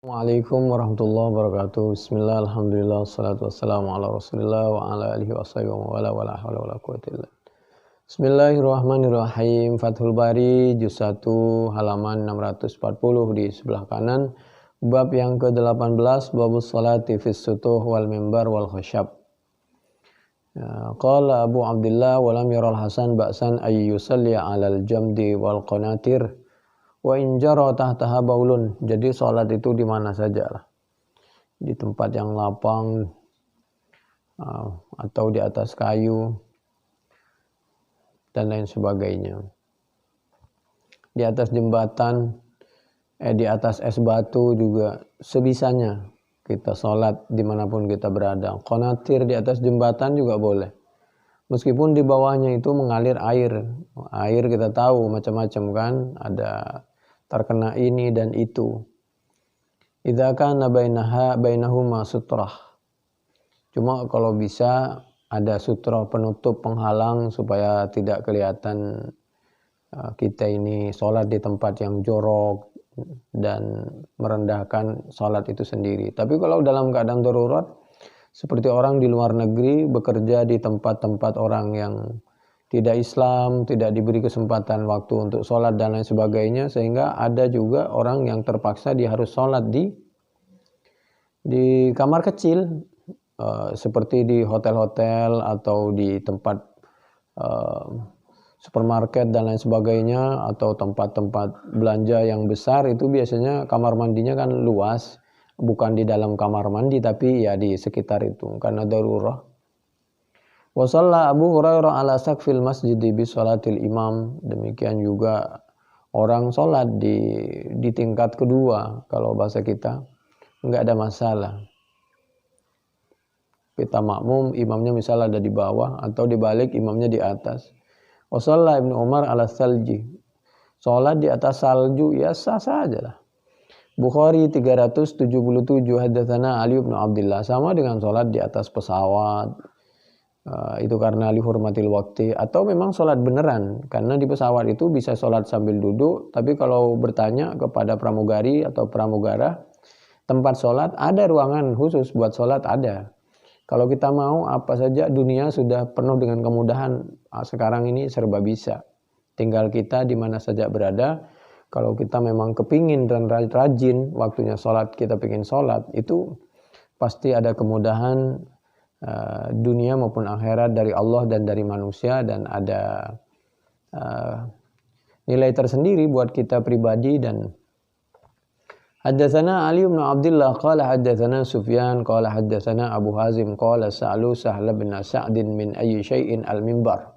Assalamualaikum warahmatullahi wabarakatuh. Bismillah, alhamdulillah, wassalatu wassalamu ala rasulillah wa ala alihi wa sahbihi wa wala hawla wa la quwwata illa billah. Bismillahirrahmanirrahim. Fathul Bari juz 1 halaman 640 di sebelah kanan. Bab yang ke-18, babus salati fis sutuh wal mimbar wal khasyab. Qala Abu Abdullah wa lam yaral Hasan ba'san ay yusalli 'alal jamdi wal qanatir wa in jara tahtaha baulun. Jadi sholat itu di mana saja lah, di tempat yang lapang atau di atas kayu dan lain sebagainya, di atas jembatan, di atas es batu juga sebisanya kita sholat dimanapun kita berada. Qanatir di atas jembatan juga boleh, meskipun di bawahnya itu mengalir air kita tahu macam-macam kan, ada terkena ini dan itu. Idza kana bainahuma sutrah. Cuma kalau bisa ada sutrah penutup penghalang supaya tidak kelihatan kita ini sholat di tempat yang jorok dan merendahkan sholat itu sendiri. Tapi kalau dalam keadaan darurat, seperti orang di luar negeri bekerja di tempat-tempat orang yang tidak Islam, tidak diberi kesempatan waktu untuk sholat dan lain sebagainya, sehingga ada juga orang yang terpaksa dia harus sholat di kamar kecil, seperti di hotel-hotel atau di tempat supermarket dan lain sebagainya, atau tempat-tempat belanja yang besar. Itu biasanya kamar mandinya kan luas, bukan di dalam kamar mandi tapi ya di sekitar itu karena darurat. Wa shalla Abu Hurairah ala saqfil masjid bi sholatil imam. Demikian juga orang sholat di tingkat kedua, kalau bahasa kita enggak ada masalah. Kita makmum, imamnya misalnya ada di bawah atau di balik, imamnya di atas. Wa shalla Ibnu Umar ala salji. Sholat di atas salju ya sah saja lah. Bukhari 377 hadatsana Ali bin Abdullah, sama dengan sholat di atas pesawat. Itu karena lihurmatil waqti, atau memang sholat beneran, karena di pesawat itu bisa sholat sambil duduk. Tapi kalau bertanya kepada pramugari atau pramugara, tempat sholat ada, ruangan khusus buat sholat ada. Kalau kita mau apa saja, dunia sudah penuh dengan kemudahan. Sekarang ini serba bisa, tinggal kita di mana saja berada. Kalau kita memang kepingin dan rajin, waktunya sholat kita pingin sholat, itu pasti ada kemudahan dunia maupun akhirat dari Allah dan dari manusia, dan ada nilai tersendiri buat kita pribadi. Dan haddatsana Ali bin Abdullah qala haddatsana Sufyan qala haddatsana Abu Hazim qala sa'alu Sahl bin Sa'd min ayyi syai'in al-mimbar.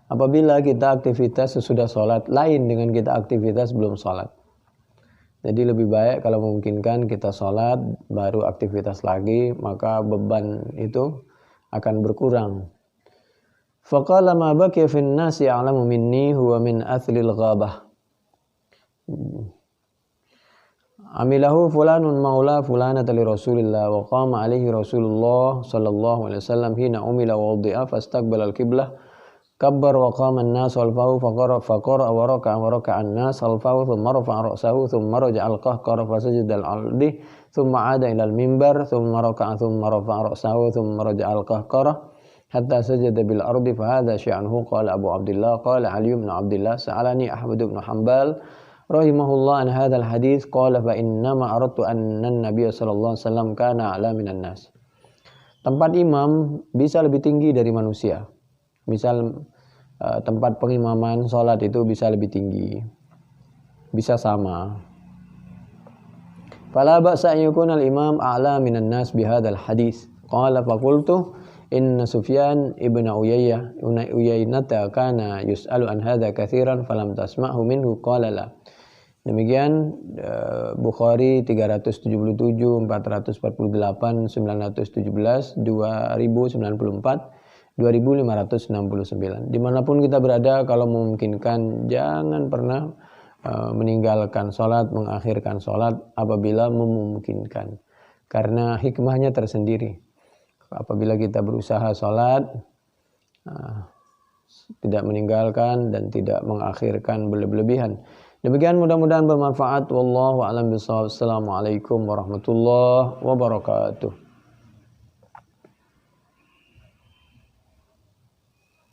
Apabila kita aktivitas sesudah sholat lain dengan kita aktivitas belum sholat, jadi lebih baik kalau memungkinkan kita sholat baru aktivitas lagi, maka beban itu akan berkurang. Faqala ma baqiya fin nasi a'lamu minni huwa min athlil ghabah. Amilahu fulanun maula fulanata li Rasulillah wa qama alaihi Rasulullah sallallahu alaihi wasallam hina umila wa wudi'a fastaqbala al-qiblah. Kabbar wa qama an-nas walfahu faqara wa raka'a an-nas walfahu thumma rafa'a ra'sahu thumma raja'a al-qahqara fasajada al-ardi thumma 'ada ila al-mimbar thumma raka'a thumma rafa'a ra'sahu thumma raja'a al-qahqara hatta sajada bil ardi fa hadha sya'nuhu. Qala Abu Abdullah qala Ali bin Abdullah sa'alani Ahmad bin Hanbal rahimahullah an hadzal hadits qala fa inna ma aradtu anna an-nabiy sallallahu alaihi wasallam kana a'la minan nas. Tempat imam bisa lebih tinggi dari manusia. Misal tempat pengimaman sholat itu bisa lebih tinggi, bisa sama. Fala ba'sa yakun al-imam a'la minan nas bihadzal hadis. Qala faqultu inna Sufyan ibn Uyainata kana yus'alu an hadza katsiran falam tasma'hu minhu qala la. Demikian Bukhari 377, 448, 917, 2094, 2569. Dimanapun kita berada, kalau memungkinkan jangan pernah meninggalkan sholat, mengakhirkan sholat apabila memungkinkan, karena hikmahnya tersendiri. Apabila kita berusaha sholat, tidak meninggalkan dan tidak mengakhirkan berlebihan, Demikian mudah-mudahan bermanfaat. Wallahu a'lam bishawab. Assalamualaikum warahmatullahi wabarakatuh.